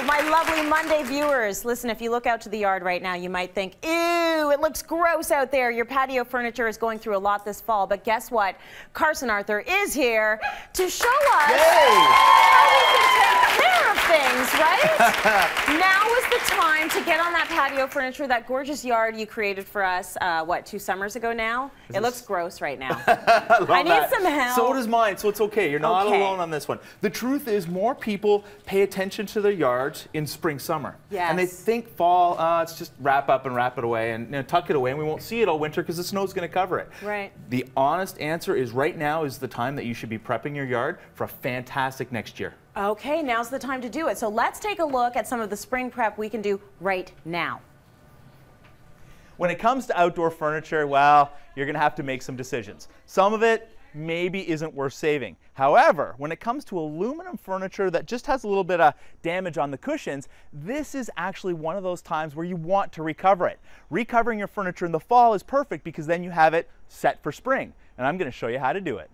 my lovely Monday viewers. Listen, if you look out to the yard right now, you might think, ew, it looks gross out there. Your patio furniture is going through a lot this fall. But guess what? Carson Arthur is here to show us how we can take care of things, right? Now is the time to get on that patio furniture, that gorgeous yard you created for us, what, 2 summers ago now? It looks gross right now. I need some help. So does mine, so it's okay. You're not alone on this one. The truth is, more people pay attention to their yards in spring, summer. Yes. And they think fall, it's just wrap up and wrap it away and tuck it away, and we won't see it all winter because the snow's going to cover it. Right. The honest answer is right now is the time that you should be prepping your yard for a fantastic next year. Okay, now's the time to do it. So let's take a look at some of the spring prep we can do right now. When it comes to outdoor furniture, well, you're going to have to make some decisions. Some of it maybe isn't worth saving. However, when it comes to aluminum furniture that just has a little bit of damage on the cushions, this is actually one of those times where you want to recover it. Recovering your furniture in the fall is perfect because then you have it set for spring. And I'm going to show you how to do it.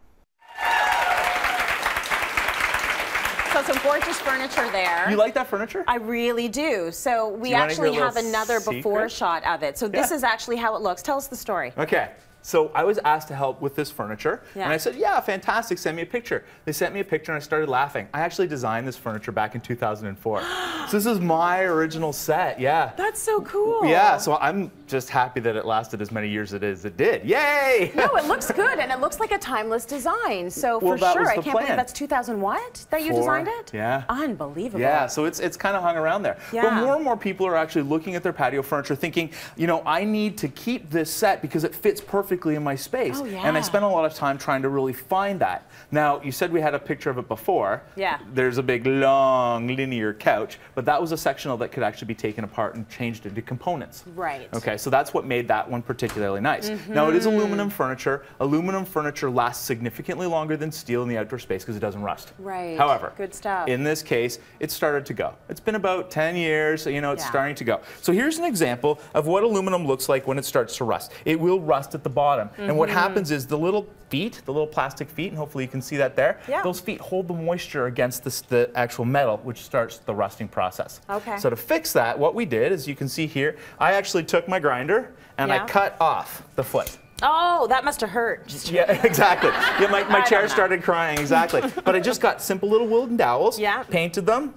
So some gorgeous furniture there. You like that furniture? I really do. So we actually have another before shot of it. So this is actually how it looks. Tell us the story. Okay. So I was asked to help with this furniture, and I said, yeah, fantastic, send me a picture. They sent me a picture and I started laughing. I actually designed this furniture back in 2004. So this is my original set, yeah. That's so cool. Yeah, so I'm just happy that it lasted as many years as it did. Yay! No, it looks good, and it looks like a timeless design. So for sure, I can't believe that's 2000 what? That you designed it? Yeah. Unbelievable. Yeah, so it's kind of hung around there. Yeah. But more and more people are actually looking at their patio furniture thinking, you know, I need to keep this set because it fits perfectly in my space. Oh, yeah. And I spent a lot of time trying to really find that. Now, you said we had a picture of it before. Yeah. There's a big, long, linear couch, but that was a sectional that could actually be taken apart and changed into components. Right. Okay, so that's what made that one particularly nice. Now, it is aluminum furniture. Aluminum furniture lasts significantly longer than steel in the outdoor space because it doesn't rust. Right. However, good stuff. In this case, it started to go. It's been about 10 years, so you know, it's starting to go. So here's an example of what aluminum looks like when it starts to rust. It will rust at the bottom. And what happens is the little feet, the little plastic feet, and hopefully you can see that there, those feet hold the moisture against the actual metal, which starts the rusting process. Okay. So to fix that, what we did, as you can see here, I actually took my grinder and I cut off the foot. Oh, that must have hurt. Yeah, exactly. Yeah, my chair started crying, exactly. But I just got simple little wooden dowels, painted them,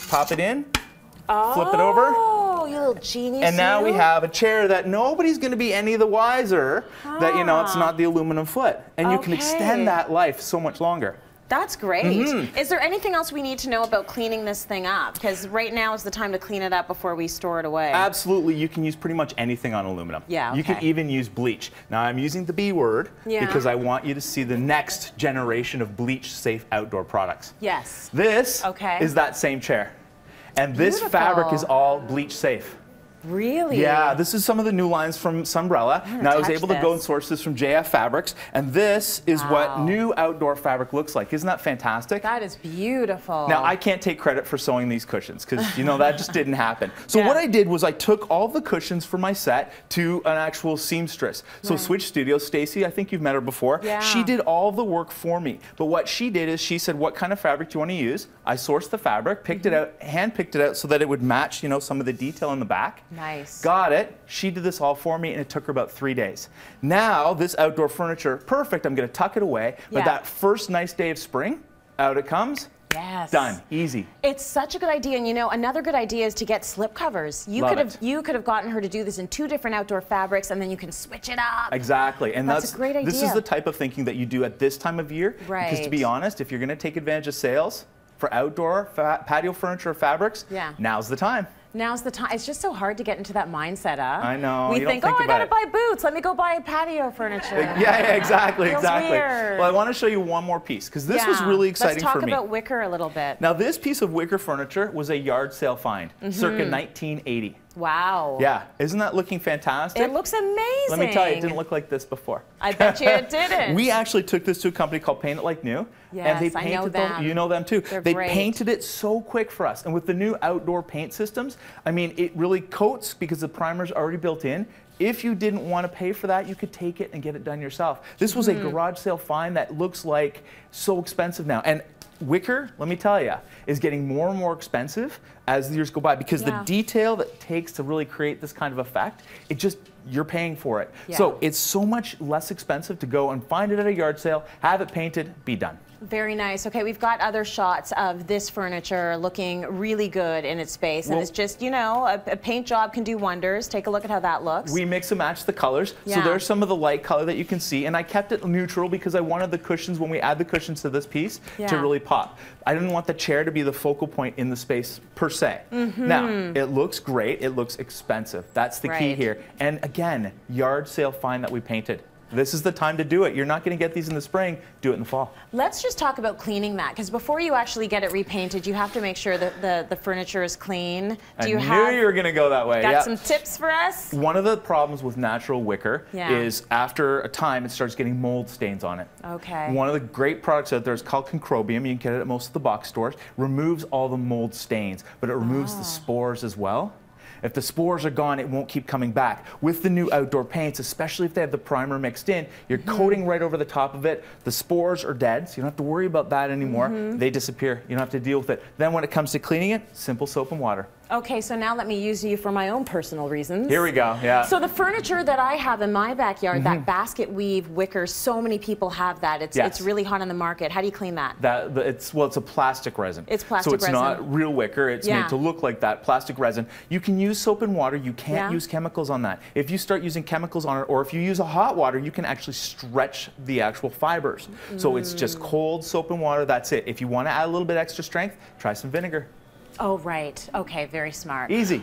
pop it in, flip it over. Oh, you little genius. And now we have a chair that nobody's going to be any the wiser that, you know, it's not the aluminum foot. And you can extend that life so much longer. That's great. Is there anything else we need to know about cleaning this thing up? Because right now is the time to clean it up before we store it away. Absolutely. You can use pretty much anything on aluminum. Yeah, You can even use bleach. Now, I'm using the B word because I want you to see the next generation of bleach-safe outdoor products. Yes. This is that same chair. And this fabric is all bleach-safe. Really? Yeah, this is some of the new lines from Sunbrella. Now I was able to go and source this from JF Fabrics, and this is what new outdoor fabric looks like. Isn't that fantastic? That is beautiful. Now I can't take credit for sewing these cushions because you know that just didn't happen. So what I did was I took all the cushions for my set to an actual seamstress. So Switch Studios, Stacy, I think you've met her before. She did all the work for me. But what she did is she said, "What kind of fabric do you want to use?" I sourced the fabric, picked it out, hand picked it out so that it would match, you know, some of the detail in the back. Nice. Got it. She did this all for me, and it took her about 3 days. Now, this outdoor furniture, perfect. I'm going to tuck it away. But that first nice day of spring, out it comes. Yes. Done. Easy. It's such a good idea. And you know, another good idea is to get slip covers. You could have gotten her to do this in 2 different outdoor fabrics, and then you can switch it up. Exactly. And that's a great idea. This is the type of thinking that you do at this time of year. Right. Because to be honest, if you're going to take advantage of sales for outdoor patio furniture fabrics, now's the time. Now's the time. It's just so hard to get into that mindset, huh? I know. We think, oh, I gotta buy boots. Let me go buy patio furniture. Yeah, exactly, Feels exactly. weird. Well, I want to show you one more piece because this was really exciting for me. Let's talk about wicker a little bit. Now, this piece of wicker furniture was a yard sale find, circa 1980. Wow. Yeah, isn't that looking fantastic? It looks amazing. Let me tell you, it didn't look like this before. I bet you it didn't. We actually took this to a company called Paint It Like New. Yes, and they painted I know them. You know them too. They great. painted it so quick for us. And with the new outdoor paint systems, I mean, it really coats because the primer's already built in. If you didn't want to pay for that, you could take it and get it done yourself. This was a garage sale find that looks like so expensive now. And wicker, let me tell you, is getting more and more expensive as the years go by, because the detail that it takes to really create this kind of effect, you're paying for it. So it's so much less expensive to go and find it at a yard sale, have it painted, be done. Very nice. Okay, we've got other shots of this furniture looking really good in its space, and it's just, you know, a paint job can do wonders. Take a look at how that looks. We mix and match the colors. So there's some of the light color that you can see, and I kept it neutral because I wanted the cushions, when we add the cushions to this piece, to really pop. I didn't want the chair to be the focal point in the space per se. Now, it looks great, it looks expensive. That's the key here. And again, yard sale find that we painted. This is the time to do it. You're not going to get these in the spring. Do it in the fall. Let's just talk about cleaning that, because before you actually get it repainted, you have to make sure that the furniture is clean. I knew you were going to go that way. Got some tips for us? One of the problems with natural wicker is after a time it starts getting mold stains on it. Okay. One of the great products out there is called Concrobium. You can get it at most of the box stores. Removes all the mold stains, but it removes the spores as well. If the spores are gone, it won't keep coming back. With the new outdoor paints, especially if they have the primer mixed in, you're coating right over the top of it. The spores are dead, so you don't have to worry about that anymore. They disappear. You don't have to deal with it. Then when it comes to cleaning it, simple soap and water. Okay, so now let me use you for my own personal reasons. Here we go, So the furniture that I have in my backyard, that basket weave wicker, so many people have that. It's really hot on the market. How do you clean that? It's a plastic resin. It's plastic resin. So it's not real wicker. It's made to look like that, plastic resin. You can use soap and water. You can't use chemicals on that. If you start using chemicals on it, or if you use a hot water, you can actually stretch the actual fibers. So it's just cold soap and water, that's it. If you want to add a little bit extra strength, try some vinegar. Oh, right. Okay, very smart. Easy.